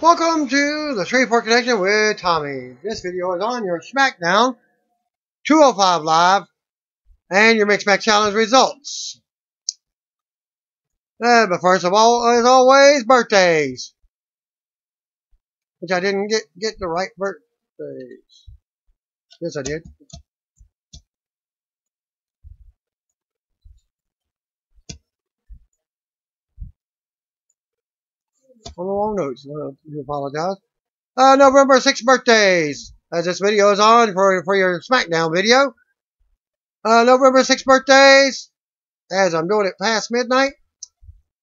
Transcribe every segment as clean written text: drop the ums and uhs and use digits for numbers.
Welcome to the Shreveport Connection with Tommy. This video is on your SmackDown 205 Live and your Mixed Match Challenge results. But first of all, as always, birthdays. Which I didn't get the right birthdays. Yes, I did. On the wrong notes. I apologize. November 6 birthdays. As this video is on for your SmackDown video. November 6 birthdays. As I'm doing it past midnight.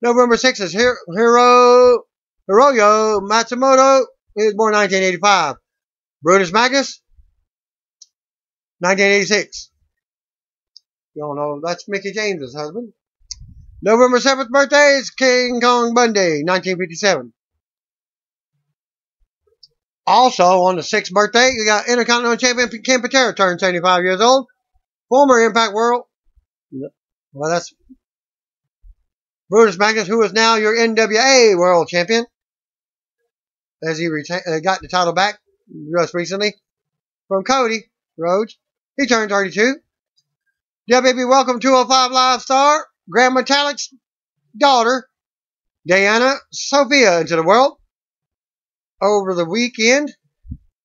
November 6 is Hiroyo Matsumoto. He was born 1985. Brutus Magnus. 1986. You all know that's Mickey James's husband. November 7th birthday is King Kong Bundy, 1957. Also, on the 6th birthday, you got Intercontinental Champion Ken Patera, turned 75 years old. Former Impact World. Well, that's Brutus Magnus, who is now your NWA World Champion. As he got the title back just recently from Cody Rhodes. He turned 32. WWE Welcome 205 Live star Grand Metalic's daughter, Diana Sophia, into the world over the weekend.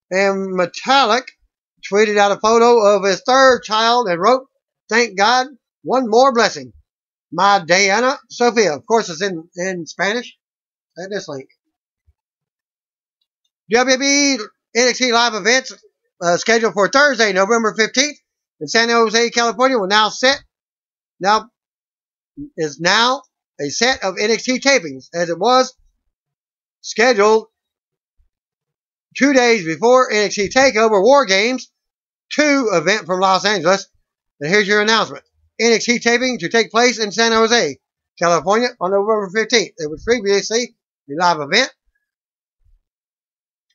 And Metalik tweeted out a photo of his third child and wrote, "Thank God, one more blessing. My Diana Sophia." Of course, it's in Spanish at this link. WWE NXT Live events scheduled for Thursday, November 15th in San Jose, California will is now a set of NXT tapings, as it was scheduled 2 days before NXT TakeOver War Games 2 event from Los Angeles. And here's your announcement. NXT taping to take place in San Jose, California on November 15th. It was previously a live event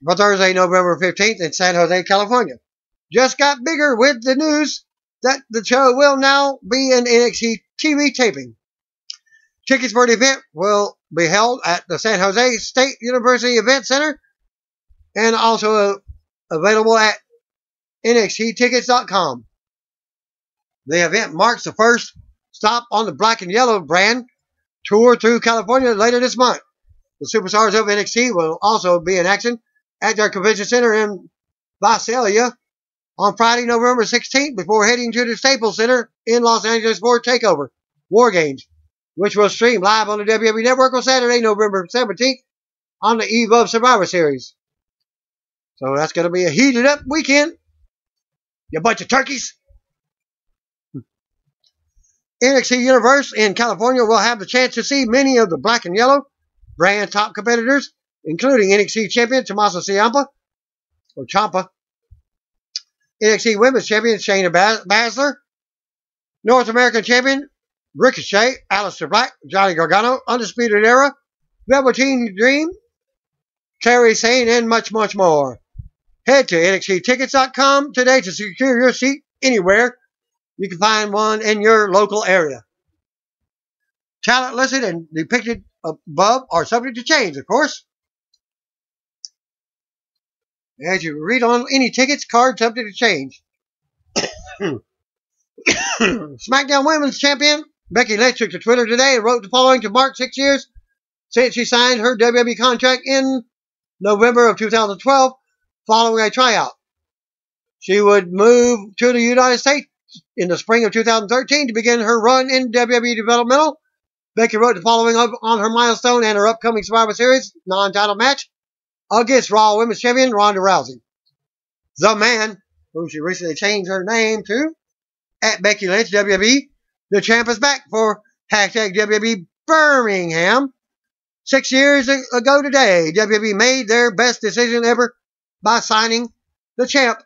for Thursday, November 15th in San Jose, California. Just got bigger with the news that the show will now be an NXT TV taping. Tickets for the event will be held at the San Jose State University Event Center and also available at NXTtickets.com. The event marks the first stop on the Black and Yellow brand tour through California later this month. The superstars of NXT will also be in action at their convention center in Visalia on Friday, November 16th, before heading to the Staples Center in Los Angeles for TakeOver War Games, which will stream live on the WWE Network on Saturday, November 17th, on the eve of Survivor Series. So that's going to be a heated up weekend, you bunch of turkeys. NXT Universe in California will have the chance to see many of the Black and Yellow brand top competitors, including NXT Champion Tommaso Ciampa, NXT Women's Champion Shayna Baszler, North American Champion Ricochet, Aleister Black, Johnny Gargano, Undisputed Era, Velveteen Dream, Kairi Sane, and much, much more. Head to NXTtickets.com today to secure your seat anywhere you can find one in your local area. Talent listed and depicted above are subject to change, of course. As you read on any tickets, card subject to change. SmackDown Women's Champion Becky Lynch took to Twitter today and wrote the following to mark 6 years since she signed her WWE contract in November of 2012 following a tryout. She would move to the United States in the spring of 2013 to begin her run in WWE Developmental. Becky wrote the following on her milestone and her upcoming Survivor Series non-title match against Raw Women's Champion Ronda Rousey. The Man, who she recently changed her name to, at Becky Lynch WWE. The champ is back for hashtag WWE Birmingham. 6 years ago today, WWE made their best decision ever by signing the champ.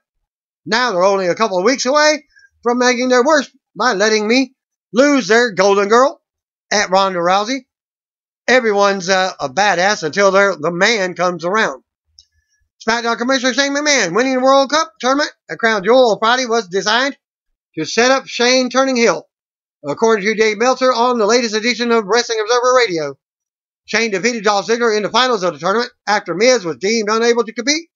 Now they're only a couple of weeks away from making their worst by letting me lose their golden girl at Ronda Rousey. Everyone's a badass until the man comes around. SmackDown Commissioner Shane McMahon winning the World Cup tournament at Crown Jewel on Friday was designed to set up Shane turning heel, according to Dave Meltzer on the latest edition of Wrestling Observer Radio. Shane defeated Dolph Ziggler in the finals of the tournament after Miz was deemed unable to compete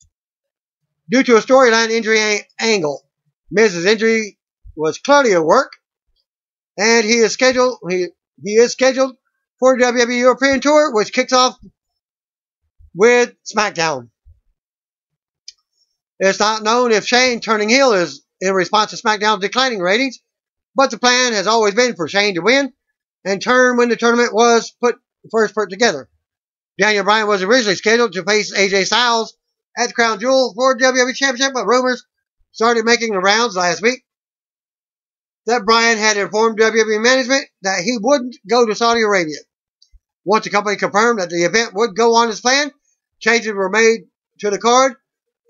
due to a storyline injury angle. Miz's injury was clearly at work, and he is scheduled for the WWE European Tour, which kicks off with SmackDown. It's not known if Shane turning heel is in response to SmackDown's declining ratings, but the plan has always been for Shane to win and turn when the tournament was first put together. Daniel Bryan was originally scheduled to face AJ Styles at the Crown Jewel for the WWE Championship, but rumors started making the rounds last week that Bryan had informed WWE management that he wouldn't go to Saudi Arabia. Once the company confirmed that the event would go on as planned, changes were made to the card,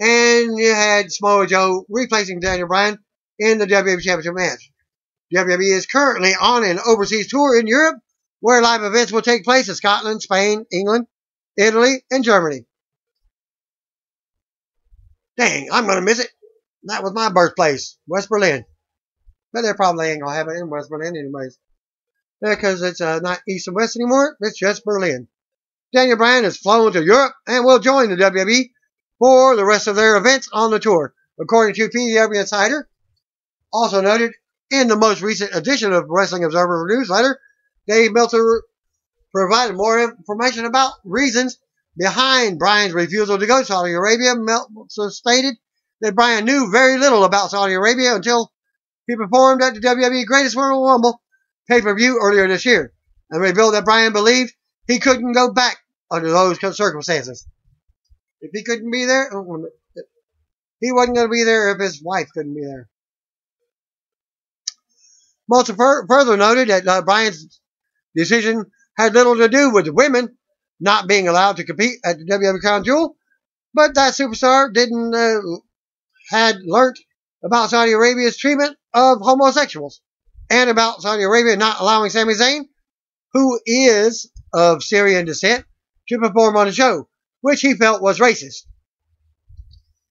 and you had Samoa Joe replacing Daniel Bryan in the WWE Championship match. WWE is currently on an overseas tour in Europe, where live events will take place in Scotland, Spain, England, Italy, and Germany. Dang, I'm going to miss it. That was my birthplace, West Berlin. But they probably ain't going to have it in West Berlin anyways. Because it's not East and West anymore. It's just Berlin. Daniel Bryan has flown to Europe and will join the WWE for the rest of their events on the tour, according to PW Insider. Also noted in the most recent edition of Wrestling Observer newsletter, Dave Meltzer provided more information about reasons behind Bryan's refusal to go to Saudi Arabia. Meltzer stated that Bryan knew very little about Saudi Arabia until he performed at the WWE Greatest Royal Rumble pay-per-view earlier this year, and revealed that Bryan believed he couldn't go back under those circumstances. If he couldn't be there, he wasn't going to be there if his wife couldn't be there. Meltzer further noted that Bryan's decision had little to do with the women not being allowed to compete at the WWE Crown Jewel, but that superstar had learned about Saudi Arabia's treatment of homosexuals, and about Saudi Arabia not allowing Sami Zayn, who is of Syrian descent, to perform on the show, which he felt was racist.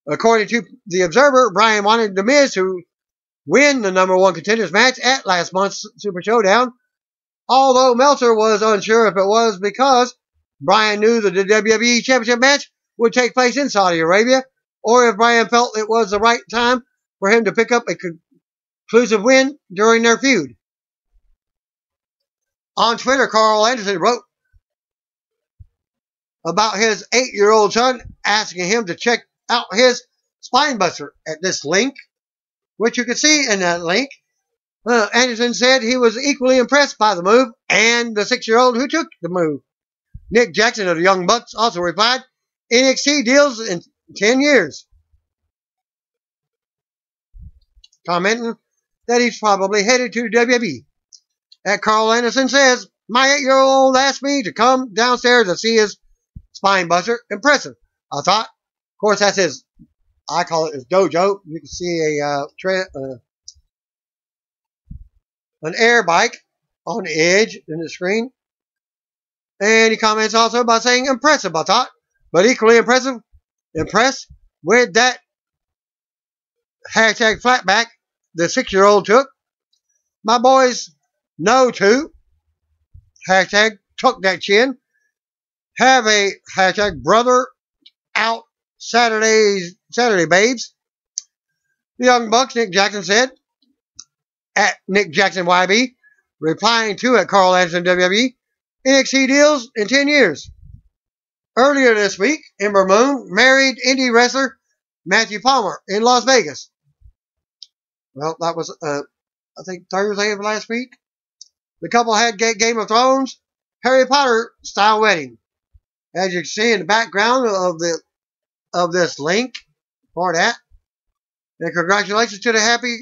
According to The Observer, Bryan wanted The Miz to win the number one contenders match at last month's Super Showdown, although Meltzer was unsure if it was because Bryan knew that the WWE Championship match would take place in Saudi Arabia, or if Bryan felt it was the right time for him to pick up a conclusive win during their feud. On Twitter, Carl Anderson wrote about his 8-year-old son, asking him to check out his spine buster at this link, which you can see in that link. Anderson said he was equally impressed by the move and the 6-year-old who took the move. Nick Jackson of the Young Bucks also replied, NXT deals in 10 years, commenting that he's probably headed to the WWE. And Carl Anderson says, my 8-year-old asked me to come downstairs and see his spine buster. Impressive, I thought. Of course, that's his, I call it his dojo. You can see an air bike on the edge in the screen. And he comments also by saying, impressive, I thought, but equally impressed with that hashtag flatback the 6-year-old took. My boys know to hashtag tuck that chin. Have a hashtag brother out Saturday babes. The Young Bucks, Nick Jackson said, at Nick Jackson YB, replying to at Carl Anderson WWE, NXT deals in 10 years. Earlier this week, Ember Moon married indie wrestler Matthew Palmer in Las Vegas. Well, that was, I think, Thursday of last week. The couple had Game of Thrones, Harry Potter style wedding. As you can see in the background of this link for that. And congratulations to the happy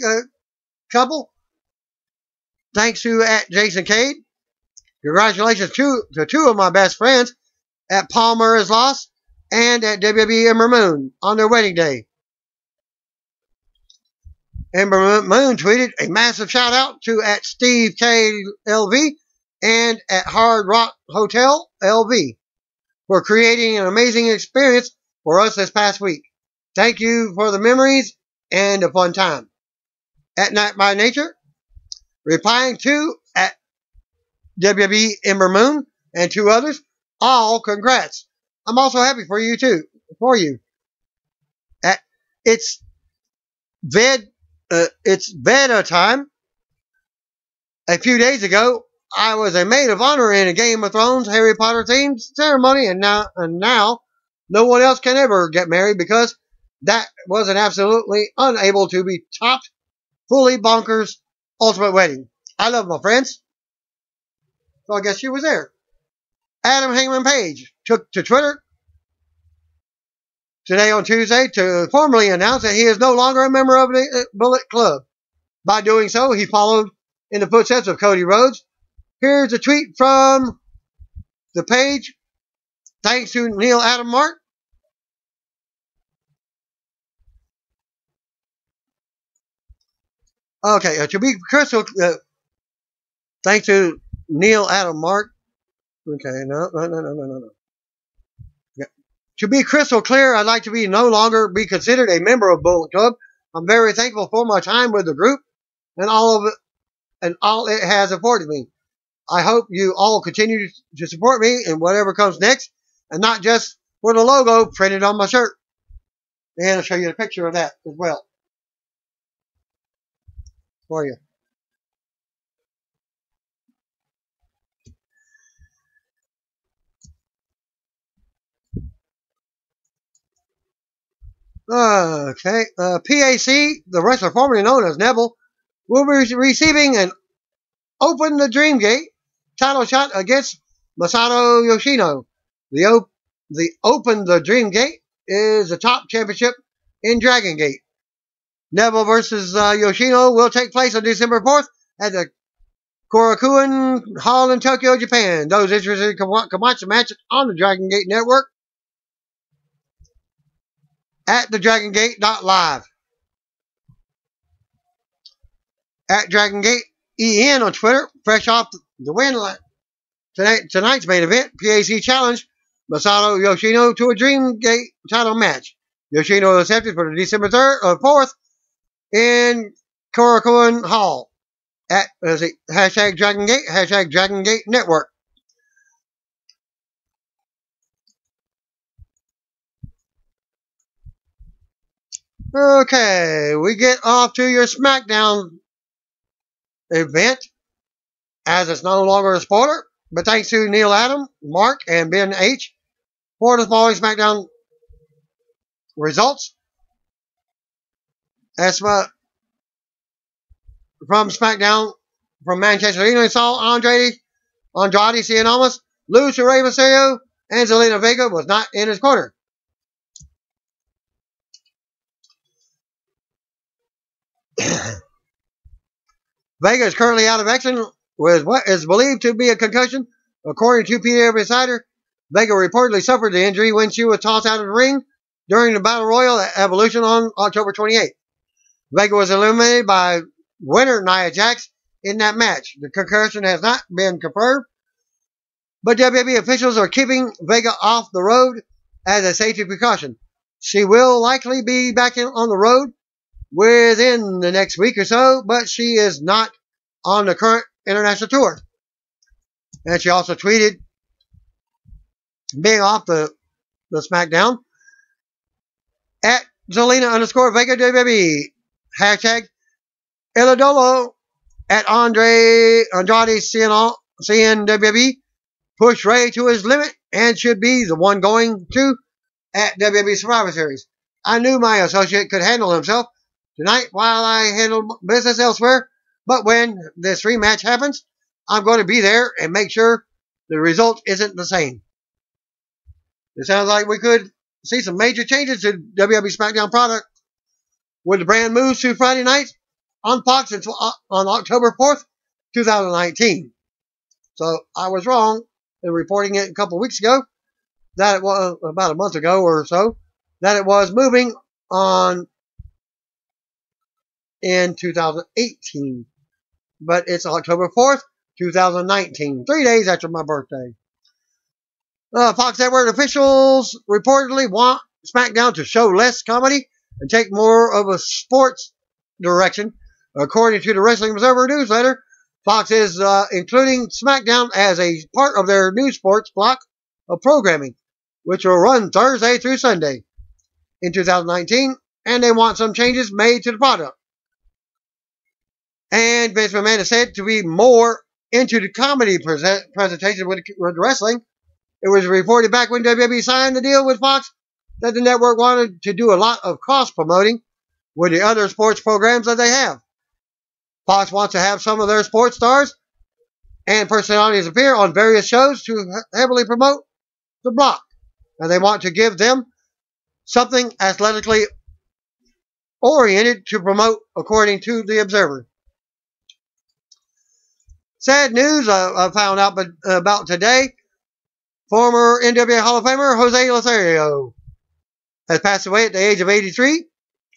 couple. Thanks to at Jason Cade. Congratulations to two of my best friends at Palmer is Lost and at WWE Ember Moon on their wedding day. Ember Moon tweeted a massive shout out to at Steve KLV and at Hard Rock Hotel LV for creating an amazing experience for us this past week. Thank you for the memories and a fun time. At Night by Nature, replying to at WWE Ember Moon and two others, all congrats. I'm also happy for you too. For you. It's Veda time. A few days ago, I was a maid of honor in a Game of Thrones Harry Potter themed ceremony, and now no one else can ever get married because that was an absolutely unable to be topped, fully bonkers ultimate wedding. I love my friends. So I guess she was there. Adam Hangman Page took to Twitter today on Tuesday to formally announce that he is no longer a member of the Bullet Club. By doing so, he followed in the footsteps of Cody Rhodes. Here's a tweet from the page. Thanks to Neil Adam Mark. Okay, to be crystal, thanks to Neil Adam Mark. Okay, no. Yeah. To be crystal clear, I'd like to be no longer be considered a member of Bullet Club. I'm very thankful for my time with the group and all it has afforded me. I hope you all continue to support me in whatever comes next, and not just for the logo printed on my shirt. And I'll show you a picture of that as well for you. Okay, PAC, the wrestler formerly known as Neville, will be receiving an Open the Dream Gate title shot against Masato Yoshino. The Open the Dream Gate is the top championship in Dragon Gate. Neville versus Yoshino will take place on December 4th at the Korakuen Hall in Tokyo, Japan. Those interested can watch the match on the Dragon Gate Network at thedragongate.live. At Dragon Gate EN on Twitter, fresh off the win tonight's main event, PAC challenged Masato Yoshino to a Dream Gate title match. Yoshino accepted for the December 3rd or 4th in Korakuen Hall at hashtag Dragon Gate, hashtag Dragon Gate Network. Okay, we get off to your SmackDown event, as it's no longer a spoiler, but thanks to Neil Adam, Mark, and Ben H for the following SmackDown results. As from SmackDown from Manchester, England, saw Andrade Cien Almas lose to Rey Mysterio, and Zelina Vega was not in his corner. Vega is currently out of action with what is believed to be a concussion. According to PW Insider, Vega reportedly suffered the injury when she was tossed out of the ring during the Battle Royal at Evolution on October 28th. Vega was eliminated by winner Nia Jax in that match. The concussion has not been confirmed, but WWE officials are keeping Vega off the road as a safety precaution. She will likely be back on the road within the next week or so, but she is not on the current international tour. And she also tweeted, being off the SmackDown, at Zelina_Vega WWE, hashtag Elidolo, at Andrade Cien WWE, push Ray to his limit and should be the one going to at WWE Survivor Series. I knew my associate could handle himself tonight while I handled business elsewhere, but when this rematch happens, I'm going to be there and make sure the result isn't the same. It sounds like we could see some major changes to WWE SmackDown product when the brand moves to Friday nights on Fox on October 4th, 2019. So I was wrong in reporting it a couple of weeks ago, that it was about a month ago or so, that it was moving on in 2018. But it's October 4th, 2019, 3 days after my birthday. Fox Network officials reportedly want SmackDown to show less comedy and take more of a sports direction. According to the Wrestling Observer newsletter, Fox is including SmackDown as a part of their new sports block of programming, which will run Thursday through Sunday in 2019, and they want some changes made to the product. And Vince McMahon is said to be more into the comedy presentation with wrestling. It was reported back when WWE signed the deal with Fox that the network wanted to do a lot of cross-promoting with the other sports programs that they have. Fox wants to have some of their sports stars and personalities appear on various shows to heavily promote the block. And they want to give them something athletically oriented to promote, according to the Observer. Sad news I found out about today. Former NWA Hall of Famer Jose Lothario has passed away at the age of 83.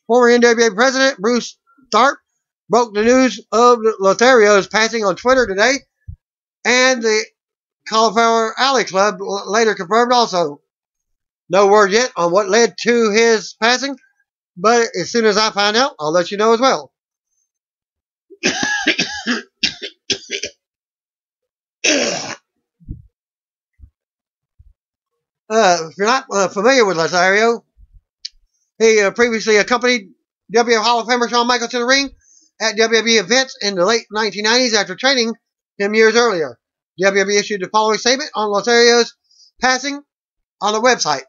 Former NWA President Bruce Tharp broke the news of Lothario's passing on Twitter today, and the Cauliflower Alley Club later confirmed also. No word yet on what led to his passing, but as soon as I find out, I'll let you know as well. If you're not familiar with Lothario, he previously accompanied WWE Hall of Famer Shawn Michaels to the ring at WWE events in the late 1990s after training him years earlier. WWE issued the following statement on Lothario's passing on the website.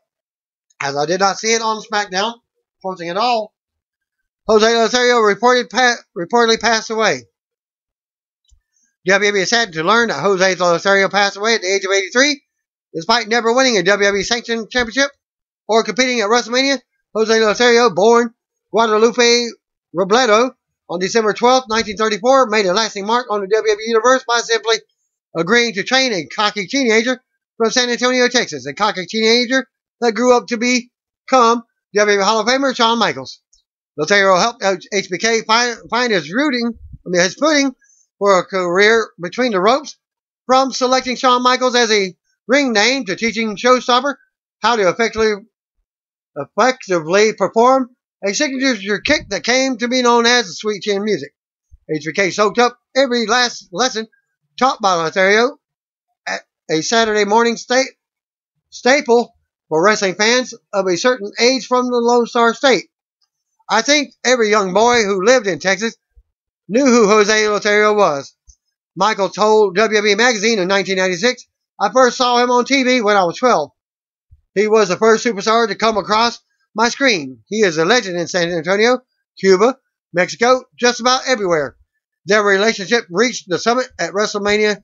As I did not see it on SmackDown posting at all, Jose Lothario reportedly passed away. WWE is sad to learn that Jose Lothario passed away at the age of 83. Despite never winning a WWE sanctioned championship or competing at WrestleMania, Jose Lothario, born Guadalupe Robledo on December 12, 1934, made a lasting mark on the WWE universe by simply agreeing to train a cocky teenager from San Antonio, Texas, a cocky teenager that grew up to become WWE Hall of Famer Shawn Michaels. Lothario helped HBK find his footing for a career between the ropes, from selecting Shawn Michaels as a ring name to teaching Showstopper how to effectively perform a signature kick that came to be known as the Sweet Chin Music. HBK soaked up every last lesson taught by Lothario at a Saturday morning staple for wrestling fans of a certain age from the Lone Star State. I think every young boy who lived in Texas knew who Jose Lothario was. Michael told WWE Magazine in 1996, I first saw him on TV when I was 12. He was the first superstar to come across my screen. He is a legend in San Antonio, Cuba, Mexico, just about everywhere. Their relationship reached the summit at WrestleMania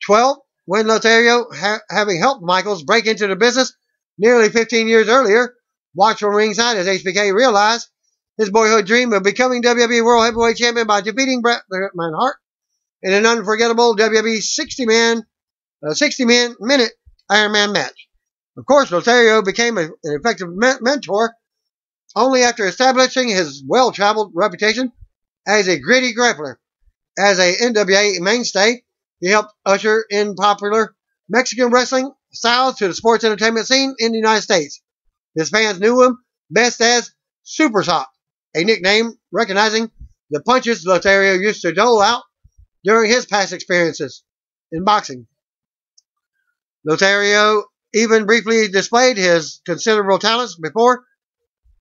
12 when Lothario, having helped Michaels break into the business nearly 15 years earlier, watched from ringside as HBK realized his boyhood dream of becoming WWE World Heavyweight Champion by defeating Bret the Hitman Hart in an unforgettable WWE 60-minute Iron Man match. Of course, Lothario became an effective mentor only after establishing his well-traveled reputation as a gritty grappler. As a NWA mainstay, he helped usher in popular Mexican wrestling styles to the sports entertainment scene in the United States. His fans knew him best as Super Sock, a nickname recognizing the punches Lothario used to dole out during his past experiences in boxing. Lothario even briefly displayed his considerable talents before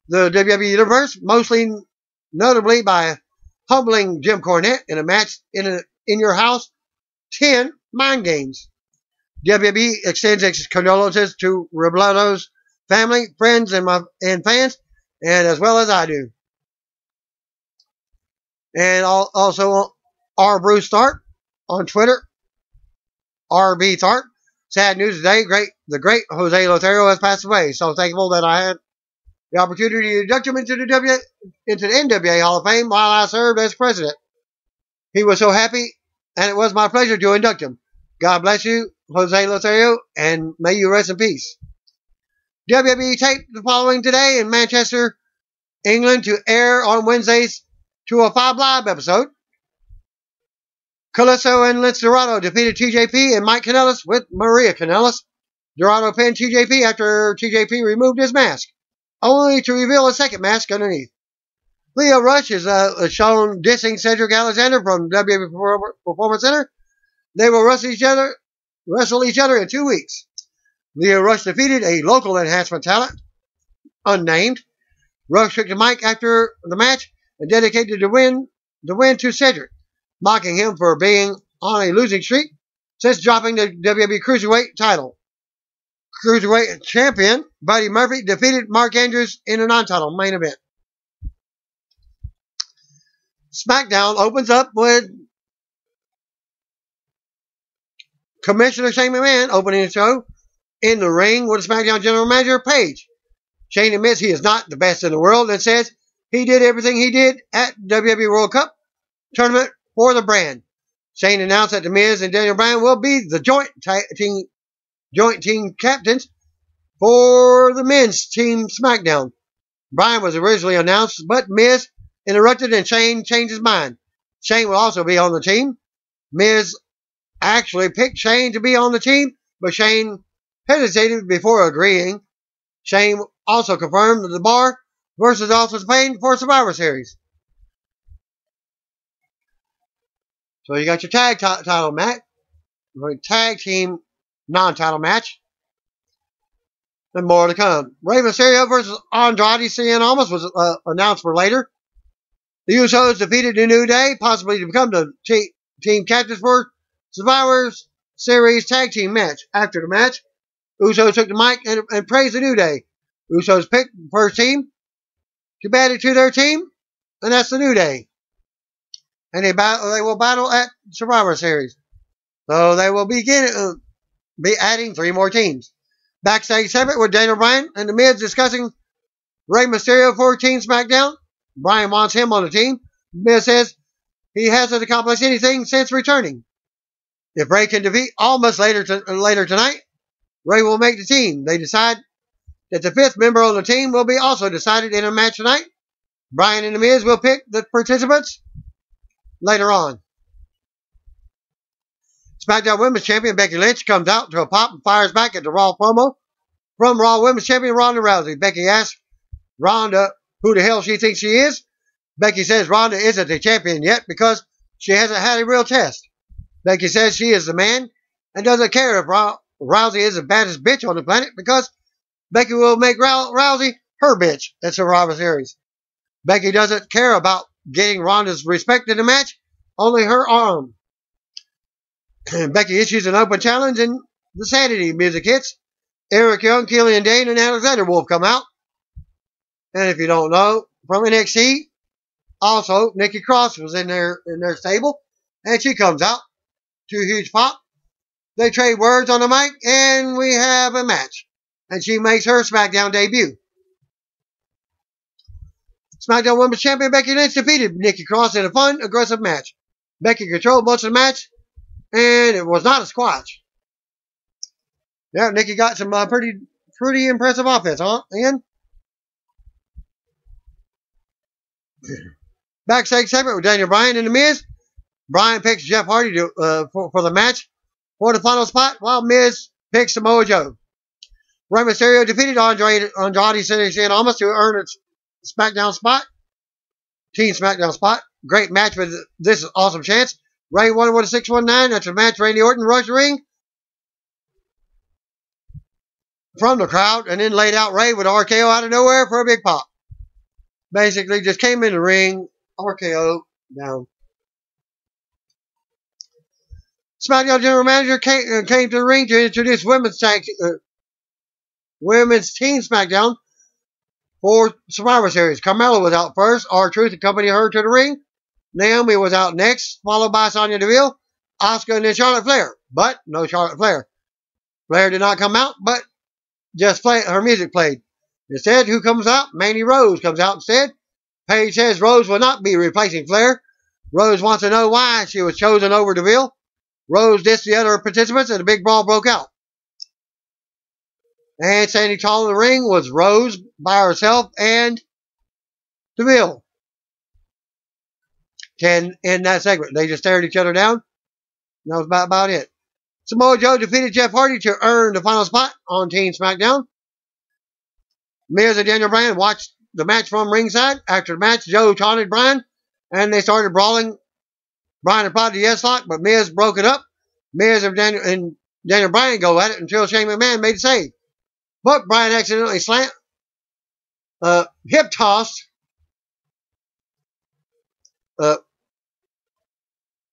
the WWE Universe, mostly notably by humbling Jim Cornette in a match in Your House 10 Mind Games. WWE extends its condolences to Robledo's family, friends, and fans, and as well as I do. And also R. Bruce Tharp on Twitter, RB Tharp. Sad news today, the great Jose Lothario has passed away. So thankful that I had the opportunity to induct him into the NWA Hall of Fame while I served as president. He was so happy, and it was my pleasure to induct him. God bless you, Jose Lothario, and may you rest in peace. WWE taped the following today in Manchester, England, to air on Wednesday's 205 Live episode. Kalisto and Lince Dorado defeated TJP and Mike Kanellis with Maria Kanellis. Dorado pinned TJP after TJP removed his mask, only to reveal a second mask underneath. Leo Rush is shown dissing Cedric Alexander from WWE Performance Center. They will wrestle each other in 2 weeks. Leo Rush defeated a local enhancement talent, unnamed. Rush took the mic after the match and dedicated the win to Cedric, mocking him for being on a losing streak since dropping the WWE Cruiserweight title. Cruiserweight champion Buddy Murphy defeated Mark Andrews in a non-title main event. SmackDown opens up with Commissioner Shane McMahon opening the show in the ring with SmackDown General Manager Paige. Shane admits he is not the best in the world and says he did everything he did at WWE World Cup tournament for the brand. Shane announced that The Miz and Daniel Bryan will be the joint team captains for the men's team SmackDown. Bryan was originally announced, but Miz interrupted and Shane changed his mind. Shane will also be on the team. Miz actually picked Shane to be on the team, but Shane hesitated before agreeing. Shane also confirmed the Bar versus Authors Pain for Survivor Series. So you got your tag title match, tag team non-title match, and more to come. Rey Mysterio versus Andrade Cien Almas was announced for later. The Usos defeated the New Day, possibly to become the team captains for Survivor Series tag team match. After the match, Usos took the mic and praised the New Day. Usos picked the first team to add it to their team, and that's the New Day. And they will battle at Survivor Series. So they will be adding 3 more teams. Backstage segment with Daniel Bryan and The Miz discussing Rey Mysterio for Team SmackDown. Bryan wants him on the team. Miz says he hasn't accomplished anything since returning. If Rey can defeat Almas later tonight, Rey will make the team. They decide that the 5th member on the team will be also decided in a match tonight. Bryan and The Miz will pick the participants later on. SmackDown Women's Champion Becky Lynch comes out to a pop and fires back at the Raw promo from Raw Women's Champion Ronda Rousey. Becky asks Ronda who the hell she thinks she is. Becky says Ronda isn't a champion yet because she hasn't had a real test. Becky says she is the man and doesn't care if Rousey is the baddest bitch on the planet because Becky will make Rousey her bitch at Survivor Series. Becky doesn't care about getting Ronda's respect in the match, only her arm. Becky issues an open challenge and the Sanity music hits. Eric Young, Killian Dane, and Alexander Wolf come out. And if you don't know, from NXT, also Nikki Cross was in their stable, and she comes out to a huge pop. They trade words on the mic, and we have a match. And she makes her SmackDown debut. SmackDown Women's Champion Becky Lynch defeated Nikki Cross in a fun, aggressive match. Becky controlled most of the match, and it was not a squash. Yeah, Nikki got some pretty impressive offense, huh? Ian? Backstage segment with Daniel Bryan and The Miz. Bryan picks Jeff Hardy for the match for the final spot, while Miz picks Samoa Joe. Rey Mysterio defeated Andrade Cien Almas to earn its SmackDown spot. Team SmackDown spot. Great match with this awesome chance. Rey won with a 619. After the match, Randy Orton rushed the ring from the crowd and then laid out Rey with an RKO out of nowhere for a big pop. Basically, just came in the ring, RKO down. SmackDown General Manager came to the ring to introduce women's team SmackDown for Survivor Series. Carmella was out first. R-Truth accompanied her to the ring. Naomi was out next, followed by Sonya Deville, Asuka, and then Charlotte Flair. But no Charlotte Flair. Flair did not come out, but just her music played. Instead, who comes out? Mandy Rose comes out instead. Paige says Rose will not be replacing Flair. Rose wants to know why she was chosen over Deville. Rose dissed the other participants and a big brawl broke out. And standing tall in the ring was Rose by herself and Deville. In that segment, they just stared each other down. And that was about it. Samoa Joe defeated Jeff Hardy to earn the final spot on Team SmackDown. Miz and Daniel Bryan watched the match from ringside. After the match, Joe taunted Bryan, and they started brawling. Bryan applied the yes lock, but Miz broke it up. Miz and Daniel Bryan go at it until Shane McMahon made the save. But Bryan accidentally hip tossed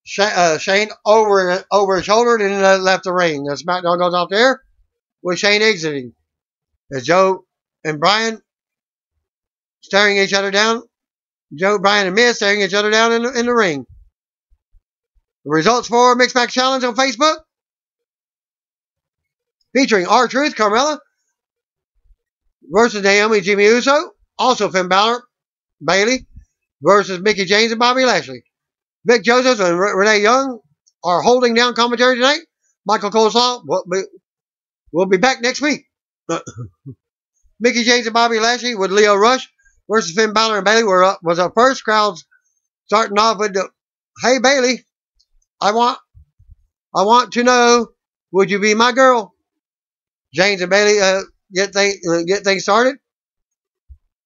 Shane over his shoulder and then left the ring. The SmackDown goes off there with Shane exiting. As Joe and Bryan staring each other down. Joe, Bryan, and Miz staring each other down in the ring. The results for Mixed Match Challenge on Facebook. Featuring R-Truth, Carmella versus Naomi, Jimmy Uso. Also Finn Balor, Bayley versus Mickie James and Bobby Lashley. Vic Joseph and Renee Young are holding down commentary tonight. Michael Coleslaw will be back next week. Mickie James and Bobby Lashley with Leo Rush versus Finn Balor and Bayley was up first. Crowds starting off with the, "Hey Bayley, I want to know, would you be my girl?" James and Bayley get things started.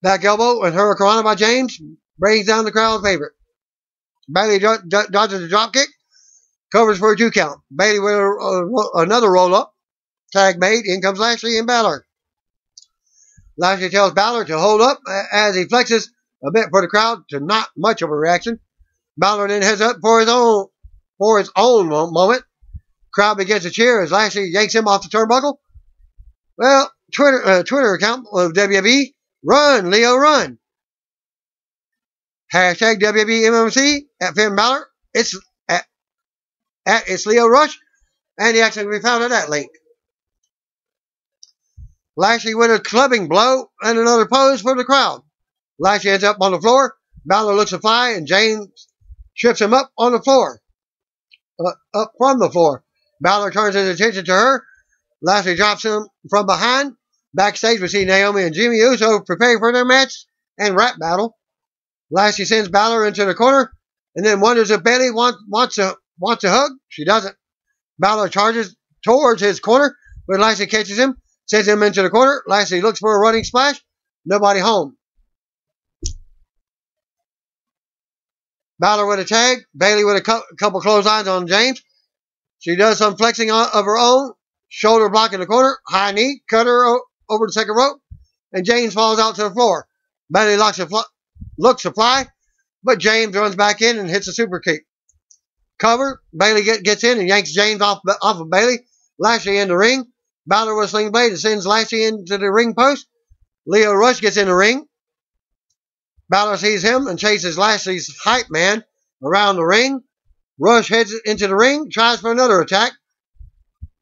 Back elbow and Hurricanrana by James brings down the crowd favorite. Bayley dodges a drop kick, covers for a 2 count. Bayley with another roll up. Tag made. In comes Lashley and Balor. Lashley tells Balor to hold up as he flexes a bit for the crowd, to not much of a reaction. Balor then heads up for his own moment. Crowd begins to cheer as Lashley yanks him off the turnbuckle. Well, Twitter account of WWE, run Leo run. Hashtag WWE MMC at Finn Balor. It's it's Leo Rush, and he actually we found at that link. Lashley with a clubbing blow and another pose for the crowd. Lashley ends up on the floor. Balor looks to fly, and James trips him up on the floor. Up from the floor. Balor turns his attention to her. Lashley drops him from behind. Backstage, we see Naomi and Jimmy Uso preparing for their match and rap battle. Lashley sends Balor into the corner and then wonders if Bayley wants a hug. She doesn't. Balor charges towards his corner, but Lashley catches him, sends him into the corner. Lashley looks for a running splash. Nobody home. Balor with a tag. Bayley with a couple clotheslines on James. She does some flexing of her own. Shoulder block in the corner. High knee. Cutter over the second rope. And James falls out to the floor. Bayley looks to fly, but James runs back in and hits a super kick. Cover. Bayley gets in and yanks James off of Bayley. Lashley in the ring. Balor with a sling blade and sends Lashley into the ring post. Leo Rush gets in the ring. Balor sees him and chases Lashley's hype man around the ring. Rush heads into the ring, tries for another attack.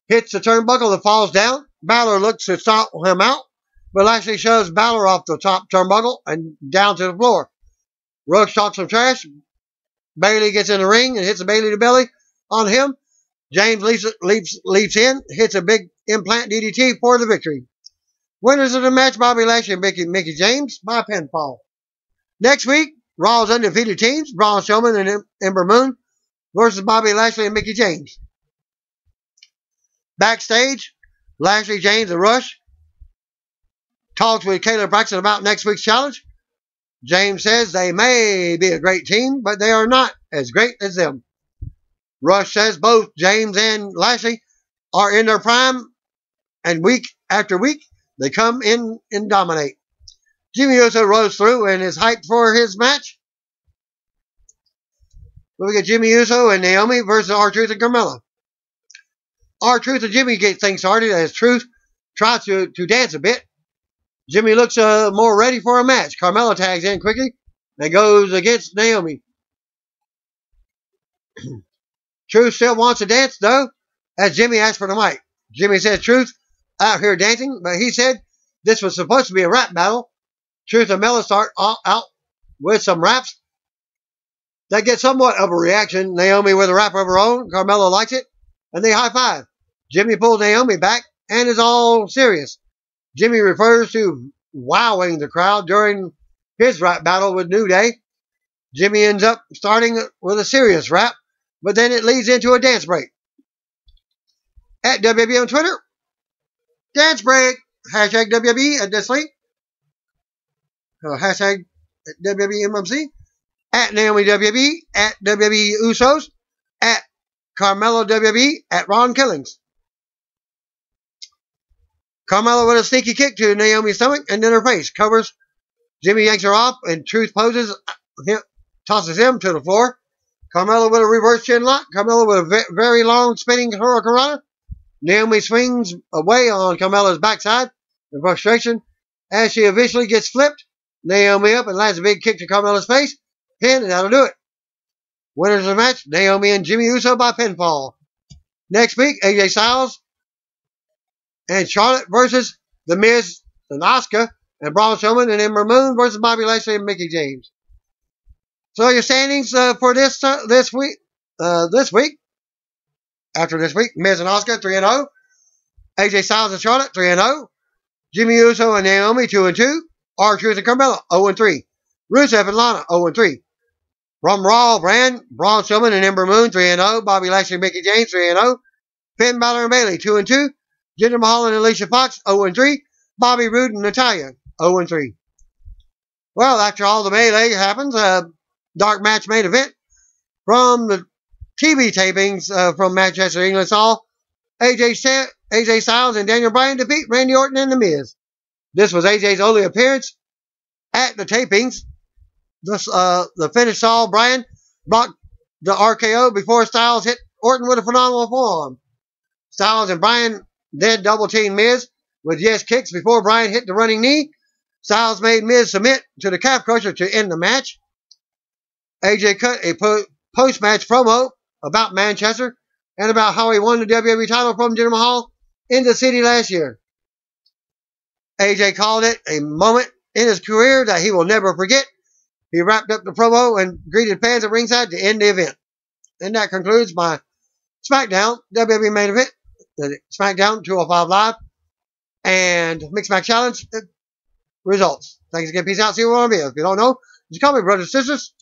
Hits the turnbuckle that falls down. Balor looks to stop him out, but Lashley shoves Balor off the top turnbuckle and down to the floor. Rush talks some trash. Bayley gets in the ring and hits a Bayley to belly on him. James leaps in, hits a big implant DDT for the victory. Winners of the match, Bobby Lashley and Mickie James by pinfall. Next week, Raw's undefeated teams, Braun Strowman and Ember Moon versus Bobby Lashley and Mickie James. Backstage, Lashley, James, and Rush talks with Kayla Braxton about next week's challenge. James says they may be a great team, but they are not as great as them. Rush says both James and Lashley are in their prime, and week after week, they come in and dominate. Jimmy Uso rose through and is hyped for his match. We get Jimmy Uso and Naomi versus R-Truth and Carmella. R-Truth and Jimmy get things started as Truth tries to dance a bit. Jimmy looks more ready for a match. Carmella tags in quickly and goes against Naomi. Truth still wants to dance, though, as Jimmy asks for the mic. Jimmy says Truth out here dancing, but he said this was supposed to be a rap battle. Truth and Mella start out with some raps that get somewhat of a reaction. Naomi with a rap of her own. Carmella likes it, and they high-five. Jimmy pulls Naomi back and is all serious. Jimmy refers to wowing the crowd during his rap battle with New Day. Jimmy ends up starting with a serious rap, but then it leads into a dance break. At WWE on Twitter, dance break, hashtag WWE at this link, hashtag WWE MMC, at Naomi WWE, at WWE Usos, at Carmelo WWE, at Ron Killings. Carmella with a sneaky kick to Naomi's stomach and then her face. Covers. Jimmy yanks her off and Truth poses, tosses him to the floor. Carmella with a reverse chin lock. Carmella with a very long spinning hurricanrana. Naomi swings away on Carmella's backside in frustration as she eventually gets flipped. Naomi up and lands a big kick to Carmella's face. Pin, and that'll do it. Winners of the match, Naomi and Jimmy Uso by pinfall. Next week, AJ Styles and Charlotte versus The Miz and Asuka and Braun Strowman and Ember Moon versus Bobby Lashley and Mickie James. So your standings for this week. After this week, Miz and Asuka 3-0, AJ Styles and Charlotte 3-0, Jimmy Uso and Naomi 2-2, R-Truth and Carmella 0-3, Rusev and Lana 0-3. From Raw brand, Braun Strowman and Ember Moon 3-0, Bobby Lashley and Mickie James 3-0, Finn Balor and Bayley 2-2, Jinder Mahal and Alicia Fox 0-3, Bobby Roode and Natalya 0-3. Well, after all the melee happens, dark match main event from the TV tapings from Manchester, England saw AJ Styles and Daniel Bryan defeat Randy Orton and The Miz. This was AJ's only appearance at the tapings. The finish saw Bryan block the RKO before Styles hit Orton with a phenomenal forearm. Styles and Bryan then double teamed Miz with yes kicks before Bryan hit the running knee. Styles made Miz submit to the calf crusher to end the match. AJ cut a post-match promo about Manchester and about how he won the WWE title from Jinder Mahal in the city last year. AJ called it a moment in his career that he will never forget. He wrapped up the promo and greeted fans at ringside to end the event. And that concludes my SmackDown WWE main event, the SmackDown 205 Live, and Mixed Match Challenge results. Thanks again. Peace out. See you on video. If you don't know, just call me brothers and sisters.